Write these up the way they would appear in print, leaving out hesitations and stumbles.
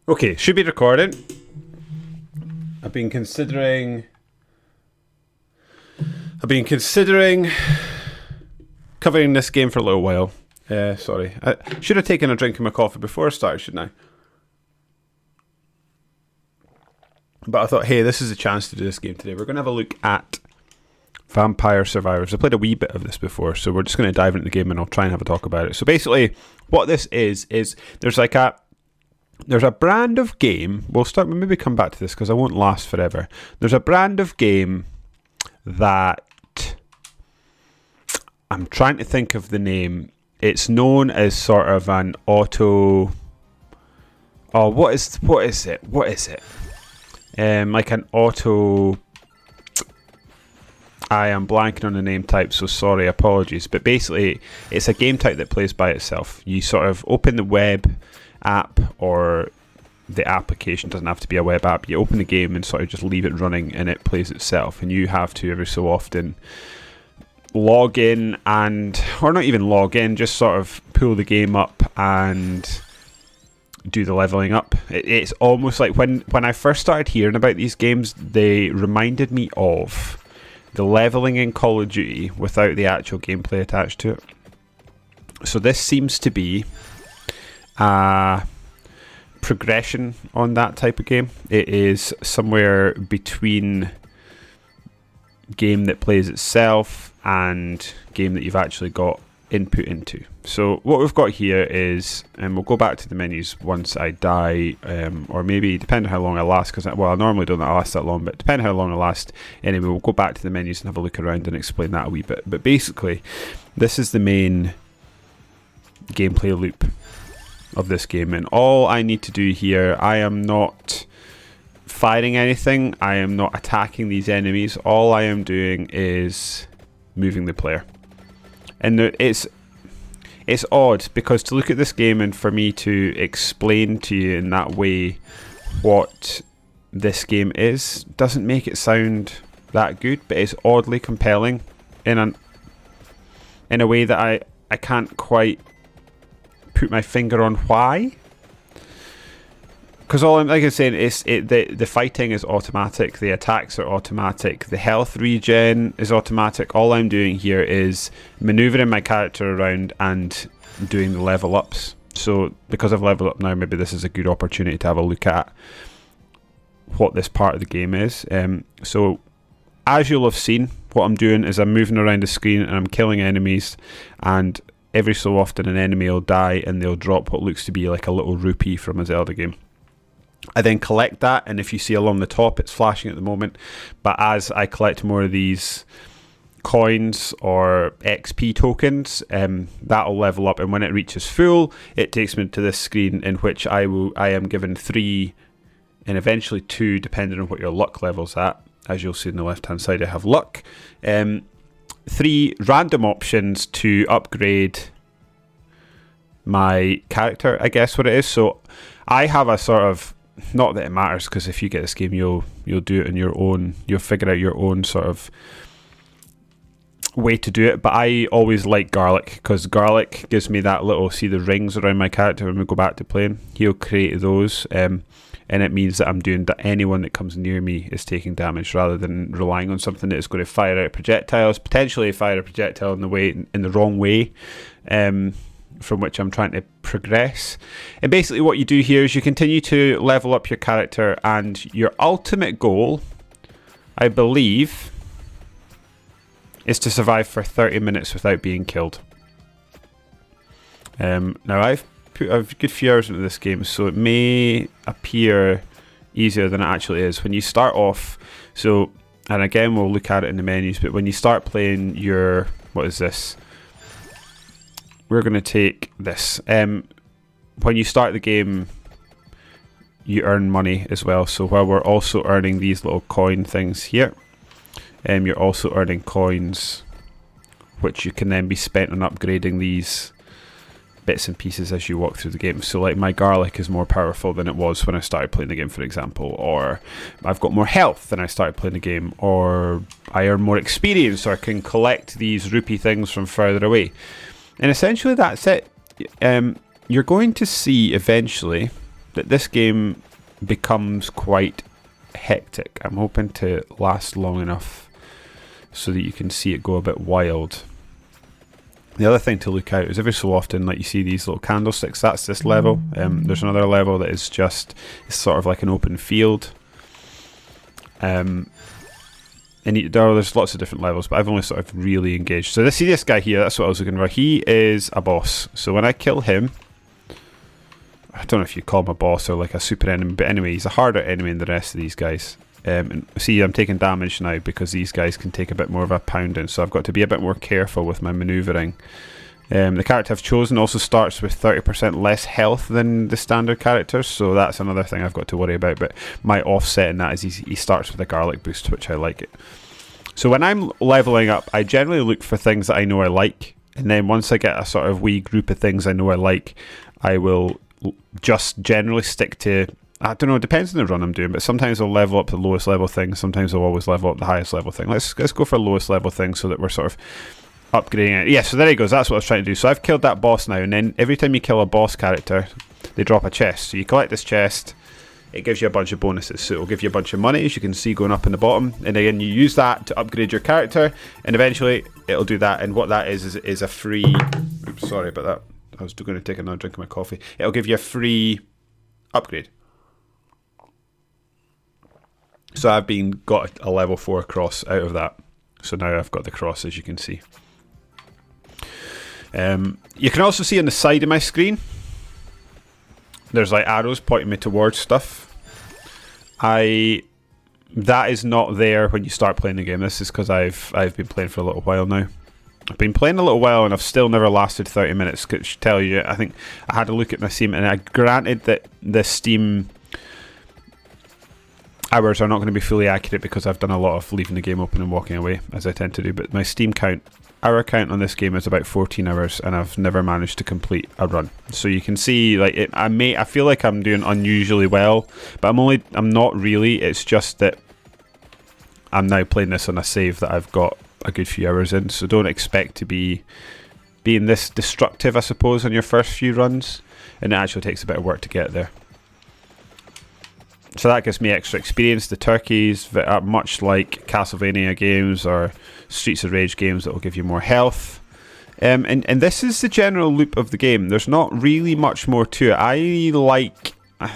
Okay, should be recording. I've been considering covering this game for a little while. Sorry. I should have taken a drink of my coffee before I started, shouldn't I? But I thought, hey, this is a chance to do this game today. We're going to have a look at Vampire Survivors. I played a wee bit of this before, so we're just going to dive into the game and I'll try and have a talk about it. So basically, what this is there's a brand of game. We'll maybe come back to this because I won't last forever. There's a brand of game that I'm trying to think of the name. It's known as sort of an auto. Oh, what is it? Like an auto. I am blanking on the name type, so sorry, apologies. But basically, it's a game type that plays by itself. You sort of open the web app, or the application doesn't have to be a web app. You open the game and sort of just leave it running and it plays itself, and you have to every so often log in or not even log in, just sort of pull the game up and do the leveling up. It's almost like when I first started hearing about these games, they reminded me of the leveling in Call of Duty without the actual gameplay attached to it. So this seems to be progression on that type of game. It is somewhere between game that plays itself and game that you've actually got input into. So what we've got here is, and we'll go back to the menus once I die, or maybe depending on how long I last, because I normally don't last that long, but depending on how long I last, anyway, we'll go back to the menus and have a look around and explain that a wee bit. But basically, this is the main gameplay loop of this game, and all I need to do here, I am not fighting anything, I am not attacking these enemies, all I am doing is moving the player. And it's odd, because to look at this game and for me to explain to you in that way what this game is doesn't make it sound that good, but it's oddly compelling in a way that I can't quite put my finger on why. Because all I'm like I said is the fighting is automatic, the attacks are automatic, the health regen is automatic. All I'm doing here is manoeuvring my character around and doing the level ups. So because I've leveled up now, maybe this is a good opportunity to have a look at what this part of the game is. So as you'll have seen, what I'm doing is I'm moving around the screen and I'm killing enemies, and every so often an enemy will die and they'll drop what looks to be like a little rupee from a Zelda game. I then collect that, and if you see along the top, it's flashing at the moment, but as I collect more of these coins or XP tokens, that'll level up, and when it reaches full, it takes me to this screen in which I am given 3 and eventually 2, depending on what your luck level's at. As you'll see on the left hand side, I have luck. 3 random options to upgrade my character, I guess what it is. So I have a sort of, not that it matters, because if you get this game, you'll do it on your own. You'll figure out your own sort of way to do it. But I always like Garlic, because Garlic gives me that little, see the rings around my character when we go back to playing. He'll create those, and it means that I'm doing that anyone that comes near me is taking damage, rather than relying on something that is going to fire out projectiles, potentially fire a projectile in the wrong way. From which I'm trying to progress. And basically what you do here is you continue to level up your character, and your ultimate goal, I believe, is to survive for 30 minutes without being killed. Now I've put a good few hours into this game, so it may appear easier than it actually is. When you start off, so, and again we'll look at it in the menus, but when you start playing your, what is this? We're going to take this. When you start the game, you earn money as well. So while we're also earning these little coin things here, you're also earning coins, which you can then be spent on upgrading these bits and pieces as you walk through the game. So like my Garlic is more powerful than it was when I started playing the game, for example, or I've got more health than I started playing the game, or I earn more experience, or I can collect these rupee things from further away. And essentially that's it. You're going to see eventually that this game becomes quite hectic. I'm hoping to last long enough so that you can see it go a bit wild. The other thing to look out is every so often, like you see these little candlesticks, that's this level. There's another level that is just, it's sort of like an open field. And there's lots of different levels, but I've only sort of really engaged. So see this guy here, that's what I was looking for. He is a boss. So when I kill him, I don't know if you call him a boss or like a super enemy, but anyway, he's a harder enemy than the rest of these guys. And see, I'm taking damage now because these guys can take a bit more of a pounding, so I've got to be a bit more careful with my manoeuvring. The character I've chosen also starts with 30% less health than the standard characters, so that's another thing I've got to worry about, but my offset in that is he starts with a garlic boost, which I like it. So when I'm leveling up, I generally look for things that I know I like, and then once I get a sort of wee group of things I know I like, I will just generally stick to, I don't know, it depends on the run I'm doing, but sometimes I'll level up the lowest level thing, sometimes I'll always level up the highest level thing. Let's go for lowest level thing so that we're sort of upgrading it. Yeah, so there he goes, that's what I was trying to do. So I've killed that boss now, and then every time you kill a boss character, they drop a chest. So you collect this chest, it gives you a bunch of bonuses. So it'll give you a bunch of money, as you can see going up in the bottom, and again you use that to upgrade your character, and eventually it'll do that. And what that is a free, oops, sorry about that, I was going to take another drink of my coffee. It'll give you a free upgrade. So I've got a level 4 cross out of that. So now I've got the cross, as you can see. You can also see on the side of my screen, there's like arrows pointing me towards stuff. That is not there when you start playing the game. This is because I've been playing for a little while now. I've been playing a little while and I've still never lasted 30 minutes. Which tell you, I think I had a look at my Steam, and I granted that the Steam hours are not going to be fully accurate because I've done a lot of leaving the game open and walking away, as I tend to do. But my Steam hour count on this game is about 14 hours, and I've never managed to complete a run. So you can see, like, I feel like I'm doing unusually well, but I'm not really. It's just that I'm now playing this on a save that I've got a good few hours in, so don't expect to be being this destructive, I suppose, on your first few runs, and it actually takes a bit of work to get there. So that gives me extra experience. The turkeys are much like Castlevania games or Streets of Rage games that will give you more health. And this is the general loop of the game. There's not really much more to it. I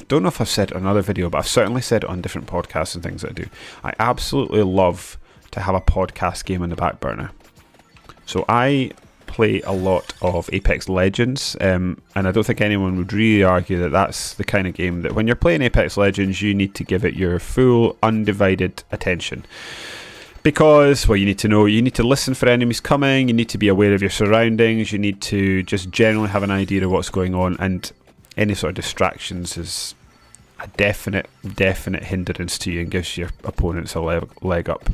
don't know if I've said it on another video, but I've certainly said it on different podcasts and things that I do. I absolutely love to have a podcast game on the back burner. So I play a lot of Apex Legends, and I don't think anyone would really argue that that's the kind of game that when you're playing Apex Legends, you need to give it your full, undivided attention. Because, well, you need to listen for enemies coming, you need to be aware of your surroundings, you need to just generally have an idea of what's going on, and any sort of distractions is a definite hindrance to you and gives your opponents a leg up.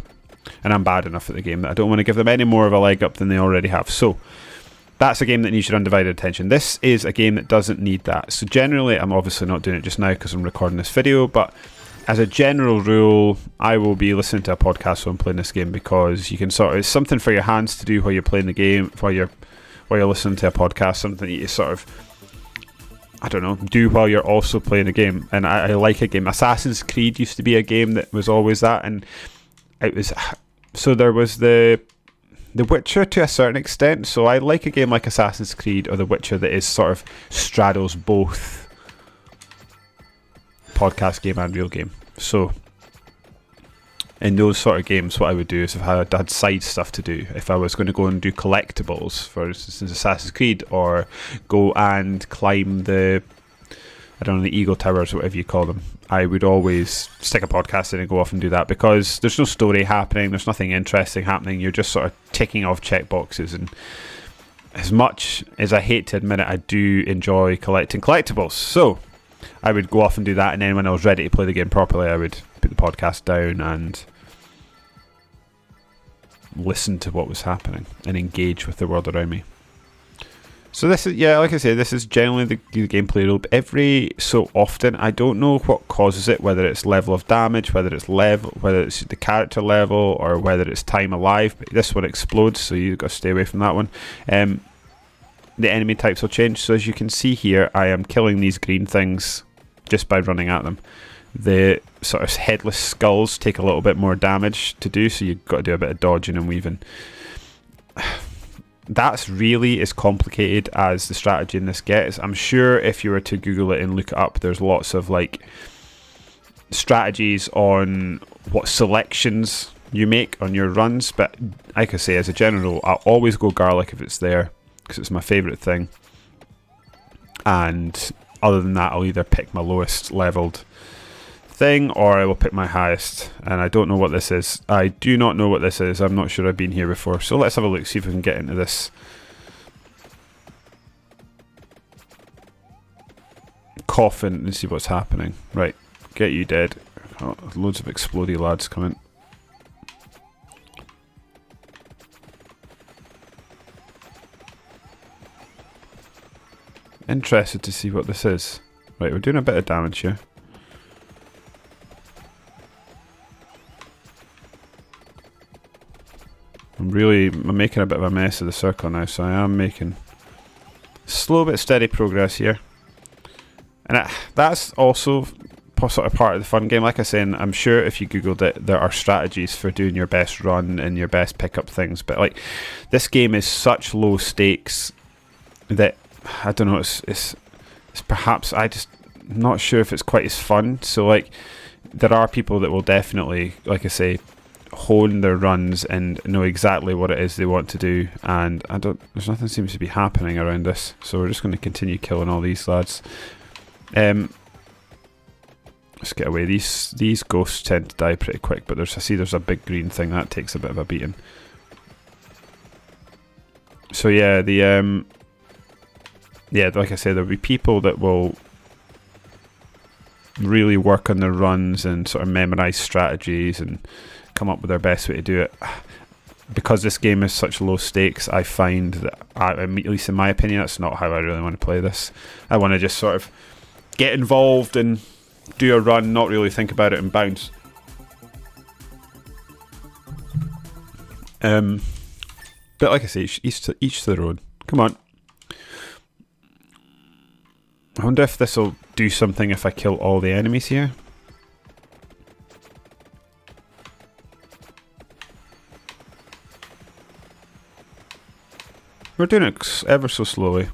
And I'm bad enough at the game that I don't want to give them any more of a leg up than they already have. So that's a game that needs your undivided attention. This is a game that doesn't need that. So generally, I'm obviously not doing it just now because I'm recording this video, but as a general rule, I will be listening to a podcast while I'm playing this game, because you can it's something for your hands to do while you're playing the game, while you're listening to a podcast, something that you sort of, I don't know, do while you're also playing a game. And I like a game. Assassin's Creed used to be a game that was always that, and it was, so there was the Witcher to a certain extent. So I like a game like Assassin's Creed or The Witcher that is sort of straddles both podcast game and real game. So in those sort of games, what I would do is, if I had side stuff to do, if I was going to go and do collectibles, for instance Assassin's Creed, or go and climb the Eagle Towers, whatever you call them, I would always stick a podcast in and go off and do that, because there's no story happening, there's nothing interesting happening, you're just sort of ticking off checkboxes. And as much as I hate to admit it, I do enjoy collecting collectibles, so I would go off and do that, and then when I was ready to play the game properly, I would put the podcast down and listen to what was happening and engage with the world around me. So this is, yeah, like I say, this is generally the gameplay loop. Every so often, I don't know what causes it, whether it's level of damage, whether it's the character level, or whether it's time alive, but this one explodes, so you've got to stay away from that one. The enemy types will change, so as you can see here, I am killing these green things just by running at them. The sort of headless skulls take a little bit more damage to do, so you've got to do a bit of dodging and weaving. That's really as complicated as the strategy in this gets. I'm sure if you were to Google it and look it up, there's lots of like strategies on what selections you make on your runs, but like I say, as a general, I'll always go garlic if it's there, because it's my favourite thing. And other than that, I'll either pick my lowest leveled thing or I will pick my highest. And I don't know what this is. I do not know what this is. I'm not sure I've been here before. So let's have a look, see if we can get into this coffin and see what's happening. Right, get you dead. Oh, loads of explodey lads coming. Interested to see what this is. Right, we're doing a bit of damage here. I'm making a bit of a mess of the circle now, so I am making slow but steady progress here. And that's also sort of part of the fun game. Like I said, I'm sure if you googled it, there are strategies for doing your best run and your best pickup things. But like, this game is such low stakes that I don't know. It's perhaps I just not sure if it's quite as fun. So like, there are people that will definitely, like I say, hone their runs and know exactly what it is they want to do. And there's nothing seems to be happening around this. So we're just going to continue killing all these lads. Let's get away. These ghosts tend to die pretty quick, but I see there's a big green thing that takes a bit of a beating. So yeah, like I said, there'll be people that will really work on their runs and sort of memorize strategies and come up with their best way to do it. Because this game is such low stakes, I find that, at least in my opinion, that's not how I really want to play this. I want to just sort of get involved and do a run, not really think about it and bounce. But like I say, each to their own. Come on. I wonder if this will do something if I kill all the enemies here. We're doing it ever so slowly.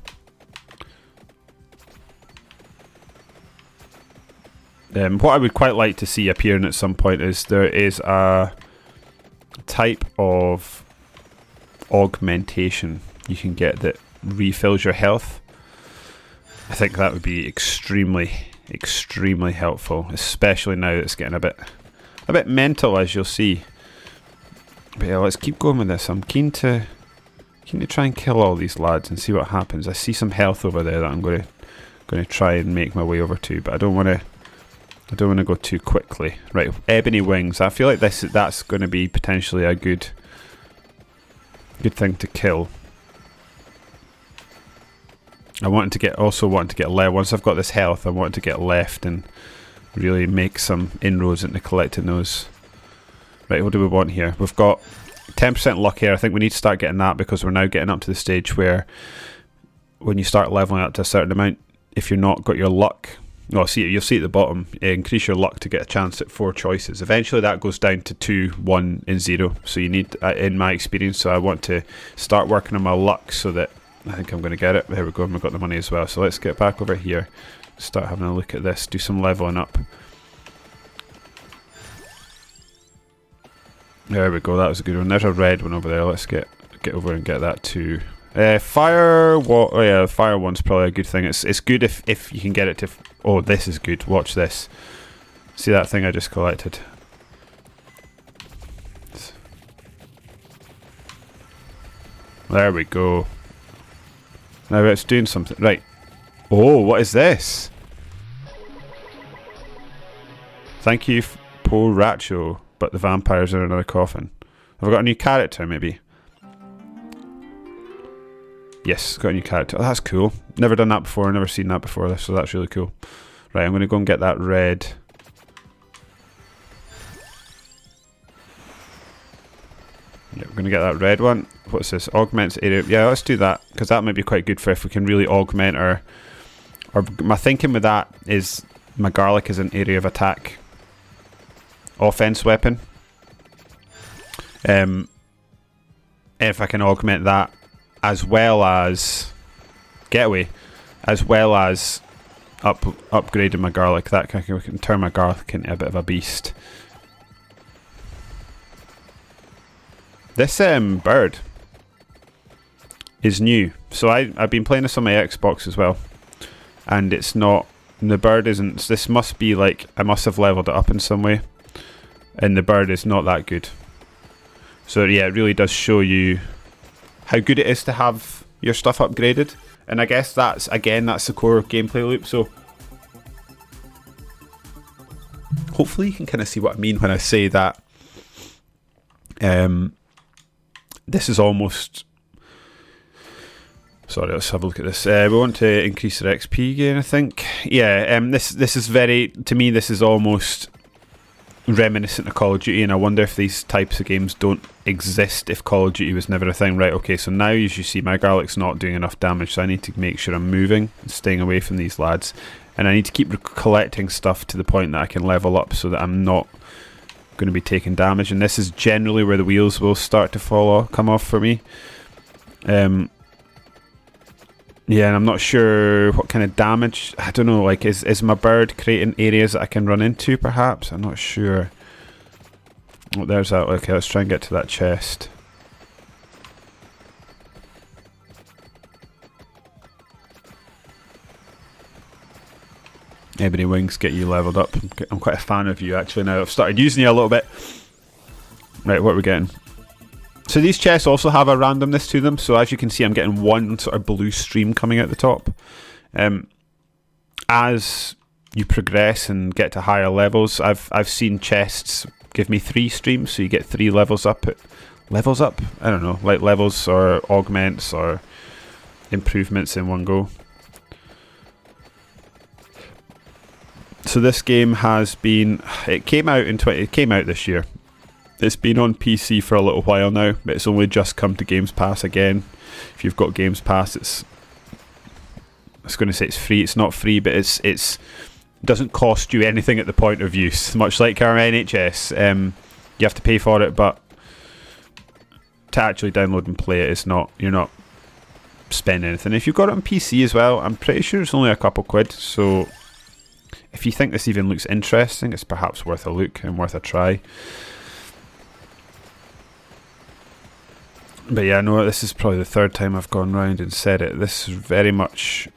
What I would quite like to see appearing at some point is there is a type of augmentation you can get that refills your health. I think that would be extremely helpful, especially now that it's getting a bit mental, as you'll see. But yeah, let's keep going with this. I'm keen to try and kill all these lads and see what happens. I see some health over there that I'm going to try and make my way over to, but I don't want to go too quickly. Right, ebony wings. I feel like that's going to be potentially a good thing to kill. I want to get left. Once I've got this health, I want to get left and really make some inroads into collecting those. Right, what do we want here? We've got 10% luck here. I think we need to start getting that because we're now getting up to the stage where when you start leveling up to a certain amount, if you're not got your luck, you'll see at the bottom, increase your luck to get a chance at 4 choices. Eventually that goes down to 2, 1 and 0. So you need, in my experience, so I want to start working on my luck so that I think I'm going to get it. There we go, and we've got the money as well. So let's get back over here, start having a look at this, do some leveling up. There we go, that was a good one. There's a red one over there. Let's get over and get that too. Fire one's probably a good thing. It's good if you can get it to... Oh, this is good. Watch this. See that thing I just collected? There we go. Now it's doing something. Right. Oh, what is this? Thank you, poor Racho. But the vampires are in another coffin. Have I got a new character, maybe? Yes, got a new character. Oh, that's cool. Never done that before, never seen that before, so that's really cool. Right, I'm going to go and get that red. Yeah, we're going to get that red one. What's this? Augments area. Yeah, let's do that, because that might be quite good for if we can really augment our... My thinking with that is my garlic is an area of attack offense weapon. If I can augment that, as well as getaway, as well as upgrading my garlic, that can turn my garlic into a bit of a beast. This bird is new, so I've been playing this on my Xbox as well, and it's not. The bird isn't. This must be like I must have leveled it up in some way, and the bird is not that good. So yeah, it really does show you how good it is to have your stuff upgraded, and I guess that's the core gameplay loop. So hopefully you can kind of see what I mean when I say that. This is almost. Sorry, let's have a look at this. We want to increase our XP gain, I think. Yeah, this is very, to me, this is almost reminiscent of Call of Duty, and I wonder if these types of games don't exist if Call of Duty was never a thing. Right, okay, so now as you see, my garlic's not doing enough damage, so I need to make sure I'm moving and staying away from these lads. And I need to keep collecting stuff to the point that I can level up so that I'm not going to be taking damage. And this is generally where the wheels will start to come off for me. Yeah, and I'm not sure what kind of damage. I don't know, like, is my bird creating areas that I can run into, perhaps? I'm not sure. Oh, there's that. Okay, let's try and get to that chest. Ebony Wings get you leveled up. I'm quite a fan of you, actually, now. I've started using you a little bit. Right, what are we getting? So these chests also have a randomness to them. So as you can see, I'm getting one sort of blue stream coming out the top. As you progress and get to higher levels, I've seen chests give me 3 streams, so you get 3 levels up. Levels up? I don't know, like levels or augments or improvements in one go. So this game has been. It came out this year. It's been on PC for a little while now, but it's only just come to Games Pass again. If you've got Games Pass, I was going to say it's free. It's not free, but it doesn't cost you anything at the point of use. Much like our NHS, you have to pay for it, but to actually download and play it, you're not spending anything. If you've got it on PC as well, I'm pretty sure it's only a couple quid. So if you think this even looks interesting, it's perhaps worth a look and worth a try. But yeah, no, this is probably the 3rd time I've gone round and said it. This very much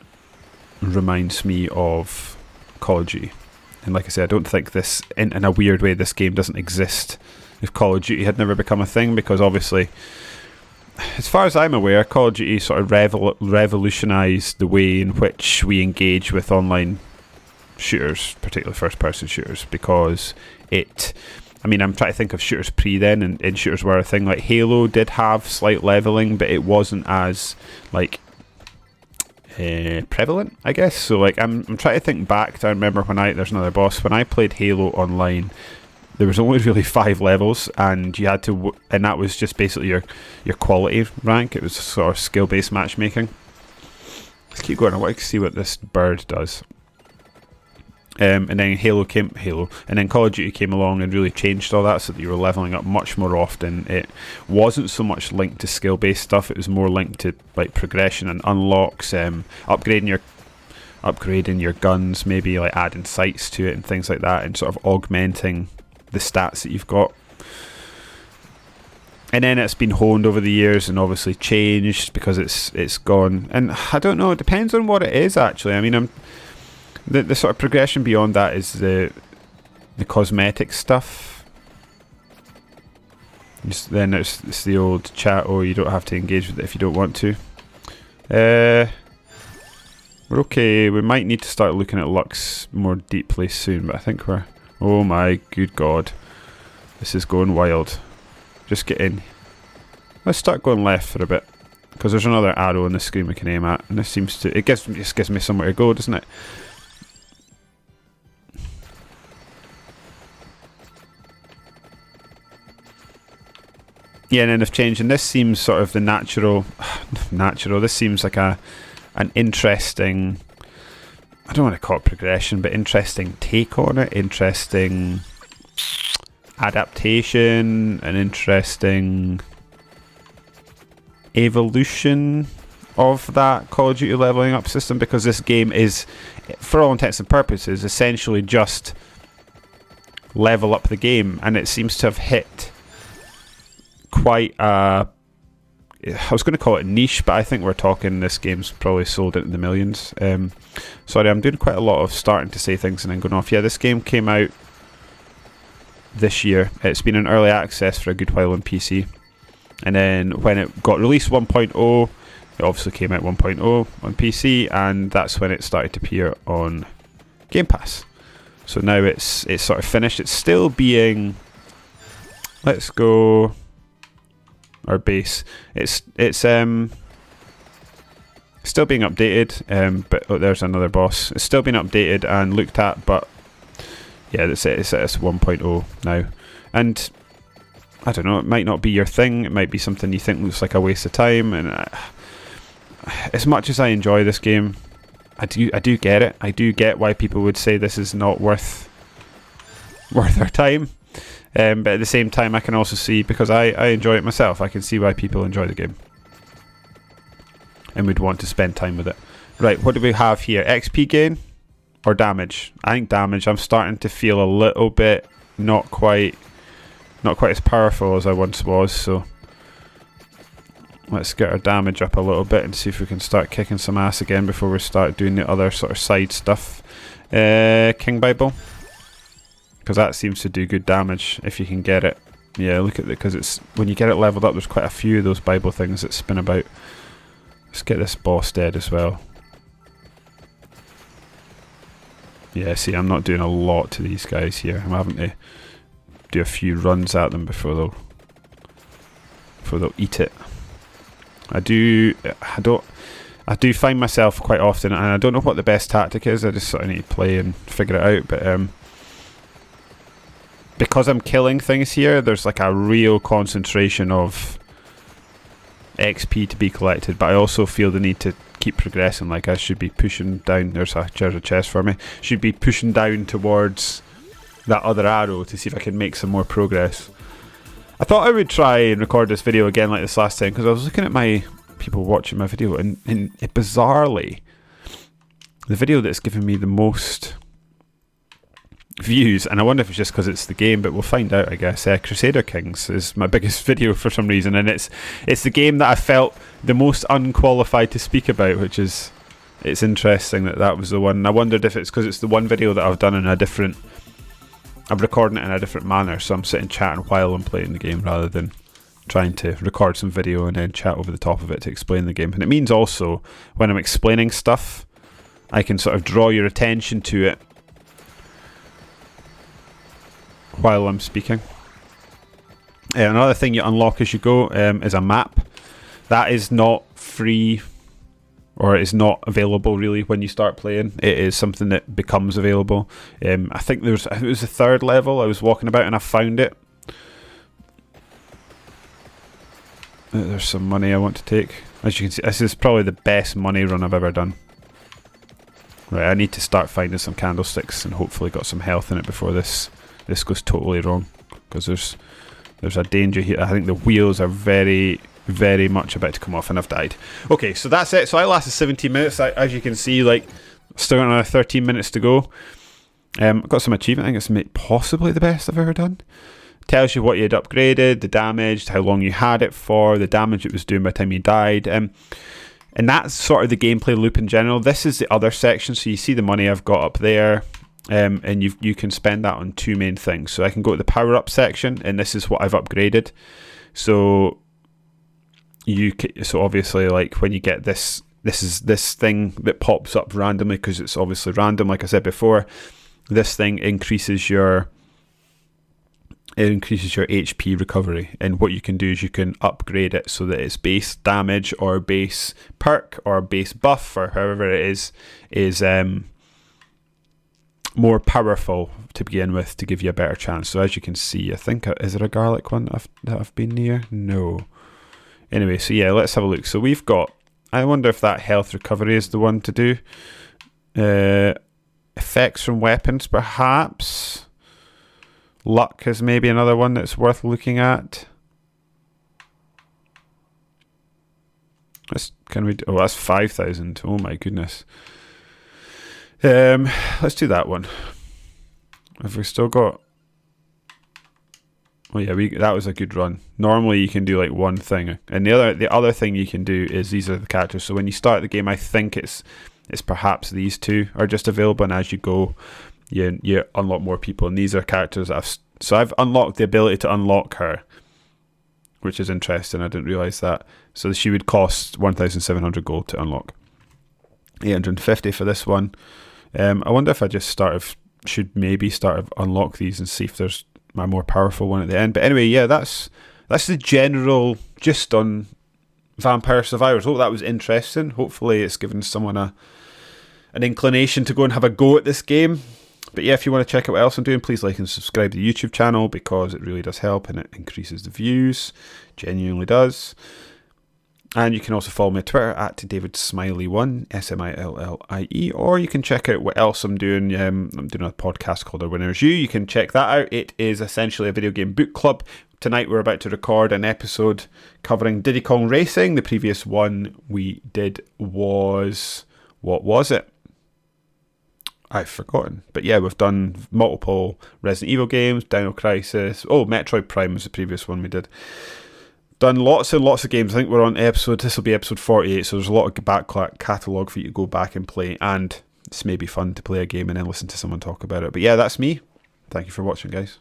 reminds me of Call of Duty. And like I said, I don't think this, in a weird way, this game doesn't exist if Call of Duty had never become a thing, because obviously, as far as I'm aware, Call of Duty sort of revolutionised the way in which we engage with online shooters, particularly first-person shooters, because I'm trying to think of shooters pre then, and shooters were a thing. Like Halo did have slight leveling, but it wasn't as prevalent, I guess. So like I'm trying to think back to, I remember there's another boss, when I played Halo online, there was only really 5 levels, and you had to, and that was just basically your quality rank. It was sort of skill based matchmaking. Let's keep going. I want to see what this bird does. And then and then Call of Duty came along and really changed all that, so that you were leveling up much more often. It wasn't so much linked to skill-based stuff; it was more linked to like progression and unlocks, upgrading your guns, maybe like adding sights to it and things like that, and sort of augmenting the stats that you've got. And then it's been honed over the years and obviously changed because it's gone. And I don't know; it depends on what it is. Actually, I mean, The sort of progression beyond that is the cosmetic stuff. Then it's the old chat, or you don't have to engage with it if you don't want to. We're okay. We might need to start looking at Lux more deeply soon, but I think we're... Oh my good god. This is going wild. Just get in. Let's start going left for a bit, because there's another arrow on the screen we can aim at, and this seems to... It just gives me somewhere to go, doesn't it? Yeah, and then they've changed, and this seems sort of the natural. This seems like an interesting I don't want to call it progression, but interesting take on it, interesting adaptation, an interesting evolution of that Call of Duty leveling up system, because this game is, for all intents and purposes, essentially just level up the game, and it seems to have hit quite a, I was going to call it niche, but I think we're talking this game's probably sold into the millions. Sorry, I'm doing quite a lot of starting to say things and then going off. Yeah, this game came out this year. It's been in early access for a good while on PC. And then when it got released 1.0, it obviously came out 1.0 on PC, and that's when it started to appear on Game Pass. So now it's sort of finished. It's still being, let's go, our base. It's still being updated, but oh, there's another boss. It's still being updated and looked at, but yeah, it's at 1.0 now. And I don't know, it might not be your thing. It might be something you think looks like a waste of time. And as much as I enjoy this game, I do get it. I do get why people would say this is not worth our time. But at the same time, I can also see, because I enjoy it myself, I can see why people enjoy the game and would want to spend time with it. Right, what do we have here? XP gain or damage? I think damage. I'm starting to feel a little bit not quite as powerful as I once was, so let's get our damage up a little bit and see if we can start kicking some ass again before we start doing the other sort of side stuff. King Bible, because that seems to do good damage if you can get it. Yeah, look at it, because it's, when you get it leveled up, there's quite a few of those Bible things that spin about. Let's get this boss dead as well. Yeah, see, I'm not doing a lot to these guys here. I'm having to do a few runs at them before they'll eat it. I do find myself quite often, and I don't know what the best tactic is. I just sort of need to play and figure it out. But because I'm killing things here, there's like a real concentration of XP to be collected. But I also feel the need to keep progressing. Like, I should be pushing down. There's a chest for me. Should be pushing down towards that other arrow to see if I can make some more progress. I thought I would try and record this video again like this last time, because I was looking at my people watching my video, and it, bizarrely, the video that's given me the most views, and I wonder if it's just because it's the game, but we'll find out, I guess. Crusader Kings is my biggest video for some reason, and it's the game that I felt the most unqualified to speak about, which is, it's interesting that was the one. And I wondered if it's because it's the one video that I've done in a different, I'm recording it in a different manner, so I'm sitting chatting while I'm playing the game rather than trying to record some video and then chat over the top of it to explain the game. And it means also, when I'm explaining stuff, I can sort of draw your attention to it while I'm speaking. Another thing you unlock as you go is a map. That is not free, or is not available really when you start playing. It is something that becomes available. I think it was the third level. I was walking about and I found it. There's some money I want to take. As you can see, this is probably the best money run I've ever done. Right, I need to start finding some candlesticks and hopefully got some health in it before this goes totally wrong, because there's a danger here. I think the wheels are very, very much about to come off, and I've died. Okay, so that's it. So I lasted 17 minutes. As you can see, like, still got another 13 minutes to go. I've got some achievement. I think it's possibly the best I've ever done. Tells you what you had upgraded, the damage, how long you had it for, the damage it was doing by the time you died. And that's sort of the gameplay loop in general. This is the other section, so you see the money I've got up there. And you can spend that on two main things. So I can go to the power up section, and this is what I've upgraded. So obviously, like, when you get this is this thing that pops up randomly, because it's obviously random, like I said before. This thing increases your HP recovery, and what you can do is you can upgrade it so that it's base damage or base perk or base buff or however it is more powerful to begin with, to give you a better chance. So as you can see, I think, is there a garlic one that I've been near? No. Anyway, so yeah, let's have a look. So we've got, I wonder if that health recovery is the one to do. Effects from weapons, perhaps. Luck is maybe another one that's worth looking at. That's 5,000. Oh my goodness. Let's do that one. Have we still got? Oh yeah, that was a good run. Normally you can do like one thing, and the other thing you can do is these are the characters. So when you start the game, I think it's perhaps these two are just available, and as you go, you unlock more people. And these are characters I've unlocked the ability to unlock her, which is interesting. I didn't realise that. So she would cost 1,700 gold to unlock. 850 for this one. I wonder if I just should maybe unlock these and see if there's my more powerful one at the end. But anyway, yeah, that's the general gist on Vampire Survivors. Oh, that was interesting. Hopefully it's given someone an inclination to go and have a go at this game. But yeah, if you want to check out what else I'm doing, please like and subscribe to the YouTube channel, because it really does help and it increases the views. Genuinely does. And you can also follow me on Twitter at DavidSmillie1, SMILLIE, or you can check out what else I'm doing. I'm doing a podcast called A Winner's You. You can check that out. It is essentially a video game book club. Tonight we're about to record an episode covering Diddy Kong Racing. The previous one we did was... what was it? I've forgotten. But yeah, we've done multiple Resident Evil games, Dino Crisis. Oh, Metroid Prime was the previous one we did. Done lots and lots of games. I think we're on this will be episode 48, so there's a lot of back catalogue for you to go back and play, and it's maybe fun to play a game and then listen to someone talk about it. But yeah, that's me. Thank you for watching, guys.